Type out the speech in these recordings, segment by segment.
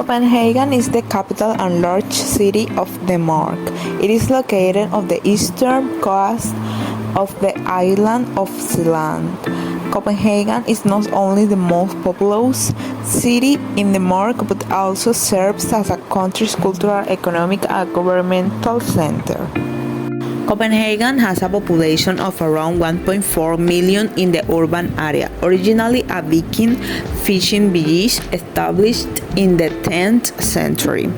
Copenhagen is the capital and large city of Denmark. It is located on the eastern coast of the island of Zealand. Copenhagen is not only the most populous city in Denmark but also serves as a country's cultural, economic and governmental center. Copenhagen has a population of around 1.4 million in the urban area, originally a Viking fishing village established in the 10th century.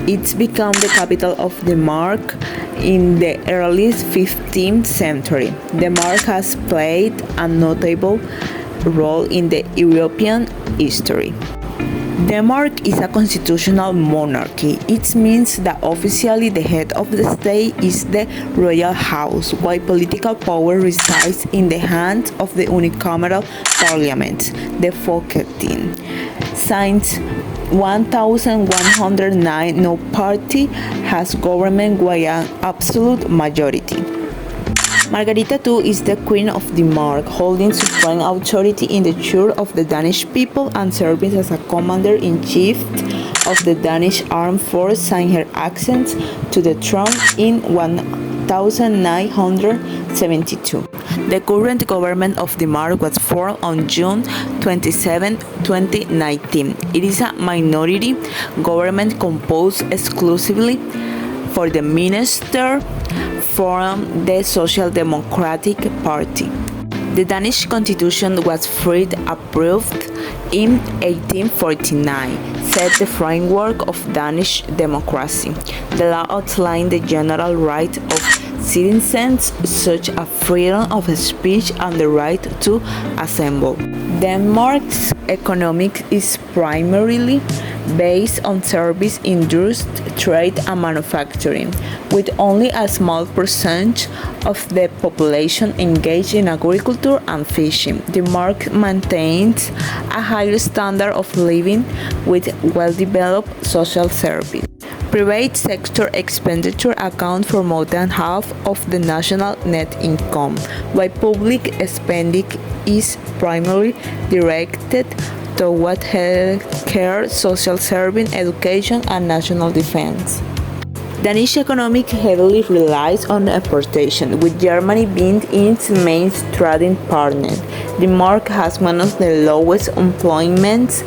It's become the capital of Denmark in the early 15th century. Denmark has played a notable role in the European history. Denmark is a constitutional monarchy. It means that officially the head of the state is the royal house, while political power resides in the hands of the unicameral parliament, the Folketing. Since 1109, no party has government with an absolute majority. Margarita II is the Queen of Denmark, holding supreme authority in the Church of the Danish people and serving as a commander-in-chief of the Danish armed force since her ascent to the throne in 1972. The current government of Denmark was formed on June 27, 2019. It is a minority government composed exclusively for the minister from the Social Democratic Party. The Danish constitution was first approved in 1849, set the framework of Danish democracy. The law outlined the general right of citizens such as freedom of speech and the right to assemble. Denmark's economy is primarily based on service industry, trade and manufacturing, with only a small percentage of the population engaged in agriculture and fishing. Denmark maintains a high standard of living with well-developed social service. Private sector expenditure accounts for more than half of the national net income, while public spending is primarily directed toward healthcare, social service, education, and national defense. Danish economy heavily relies on exportation, with Germany being its main trading partner. Denmark has one of the lowest employment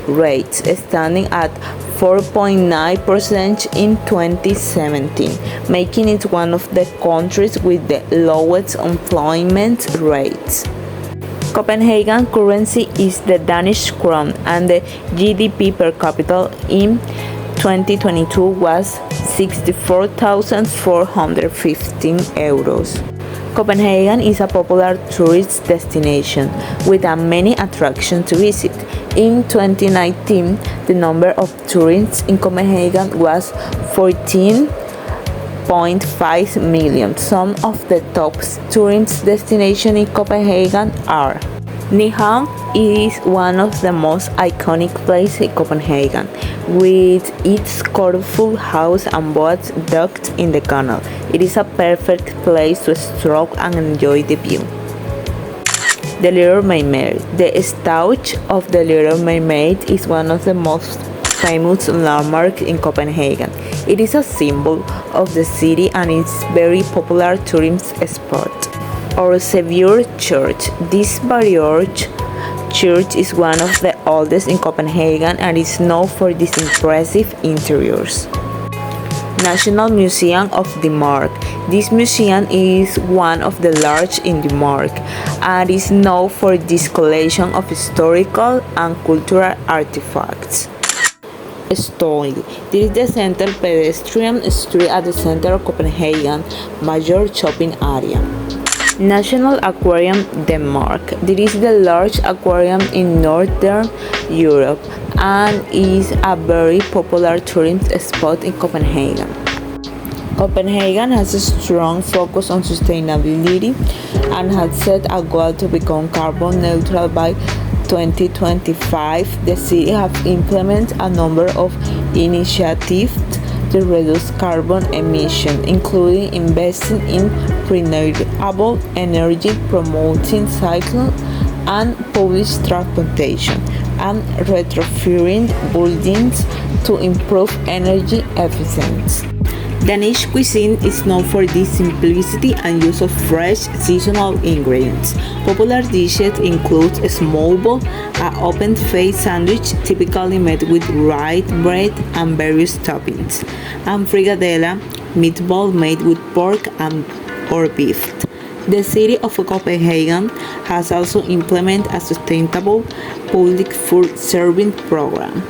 rates, standing at 4.9% in 2017, making it one of the countries with the lowest employment rates. Copenhagen currency is the Danish krone, and the GDP per capita in 2022 was 64,415 euros. Copenhagen is a popular tourist destination with many attractions to visit. In 2019, the number of tourists in Copenhagen was 14.5 million. Some of the top tourist destinations in Copenhagen are: Nyhavn is one of the most iconic places in Copenhagen, with its colorful house and boats docked in the canal. It is a perfect place to stroll and enjoy the view. The Little Mermaid. The statue of the Little Mermaid is one of the most famous landmarks in Copenhagen. It is a symbol of the city and is very popular tourist spot. Our Savior Church. This barroque church is one of the oldest in Copenhagen and is known for its impressive interiors. National Museum of Denmark. This museum is one of the largest in Denmark and is known for its collection of historical and cultural artifacts. Støj. This is the center pedestrian street at the center of Copenhagen major shopping area. National Aquarium Denmark. This is the largest aquarium in Northern Europe and is a very popular tourist spot in Copenhagen. Copenhagen has a strong focus on sustainability and has set a goal to become carbon neutral by 2025. The city has implemented a number of initiatives to reduce carbon emissions, including investing in renewable energy, promoting cycling and public transportation, and retrofitting buildings to improve energy efficiency. Danish cuisine is known for this simplicity and use of fresh seasonal ingredients. Popular dishes include a small bowl, an open-faced sandwich typically made with rye bread and various toppings, and frigadella, meatball made with pork and or beef. The city of Copenhagen has also implemented a sustainable public food serving program.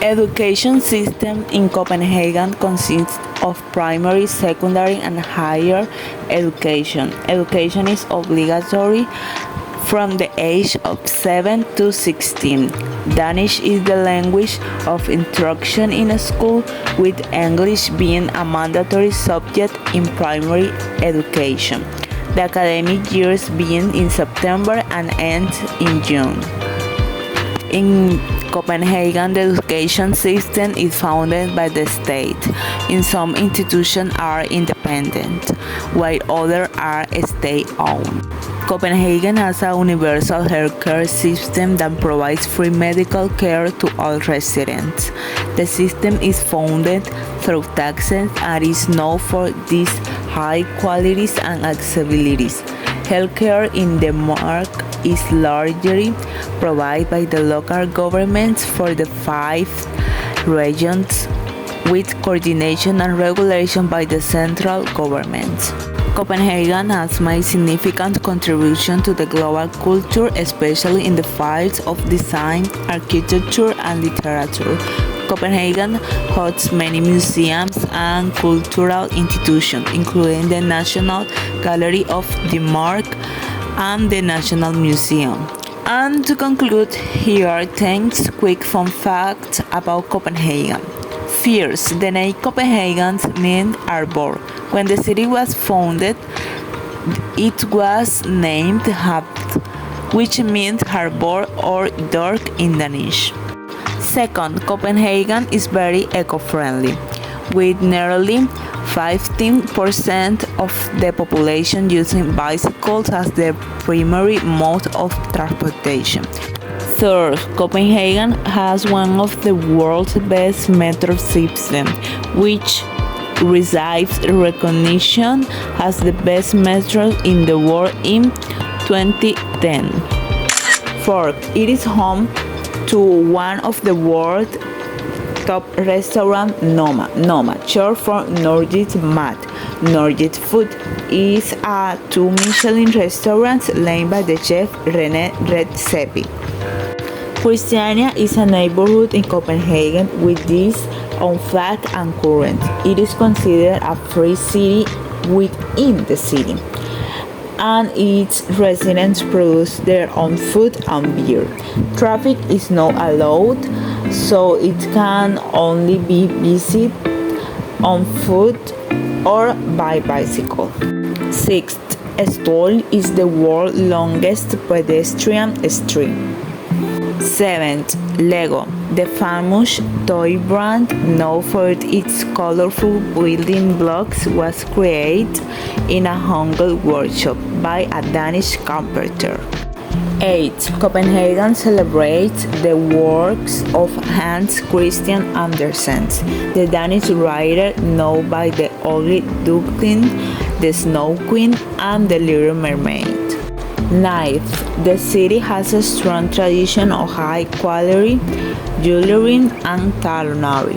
Education system in Copenhagen consists of primary, secondary, and higher education. Education is obligatory from the age of 7 to 16. Danish is the language of instruction in a school, with English being a mandatory subject in primary education. The academic years begin in September and end in June. In Copenhagen, the education system is funded by the state. In some institutions are independent, while others are state-owned. Copenhagen has a universal healthcare system that provides free medical care to all residents. The system is funded through taxes and is known for its high qualities and accessibilities. Healthcare in Denmark is largely provided by the local governments for the 5 regions, with coordination and regulation by the central government. Copenhagen has made significant contribution to the global culture, especially in the fields of design, architecture, and literature. Copenhagen hosts many museums and cultural institutions, including the National Gallery of Denmark and the National Museum. And to conclude, here are 10 quick fun facts about Copenhagen. First, the name Copenhagen means arbor. When the city was founded, it was named Havet, which means harbor or dock in Danish. Second, Copenhagen is very eco-friendly, with nearly 15% of the population using bicycles as their primary mode of transportation. Third, Copenhagen has one of the world's best metro systems, which receives recognition as the best metro in the world in 2010. Fourth, it is home to one of the world's top restaurants, Noma, short for Nordic Mat. Nordic Food is a 2 Michelin restaurant led by the chef René Redzepi. Christiania is a neighborhood in Copenhagen with its own flag and current. It is considered a free city within the city, and its residents produce their own food and beer. Traffic is not allowed, so it can only be visited on foot or by bicycle. Sixth, Stol is the world's longest pedestrian street. Seventh, Lego, the famous toy brand known for its colorful building blocks, was created in a humble workshop by a Danish carpenter. 8. Copenhagen celebrates the works of Hans Christian Andersen, the Danish writer known by The Ugly Duckling, The Snow Queen, and The Little Mermaid. 9th, the city has a strong tradition of high-quality jewelry and culinary.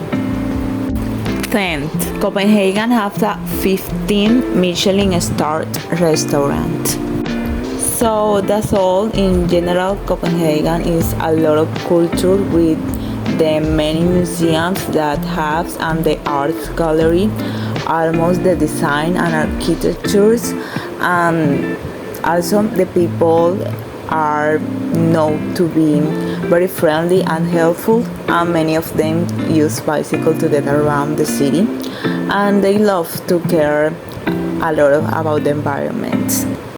10th, Copenhagen has a 15 Michelin-starred restaurant. So that's all. In general, Copenhagen is a lot of culture with the many museums that have and the art gallery, almost the design and architectures, and also the people are known to be very friendly and helpful, and many of them use bicycle to get around the city, and they love to care a lot about the environment.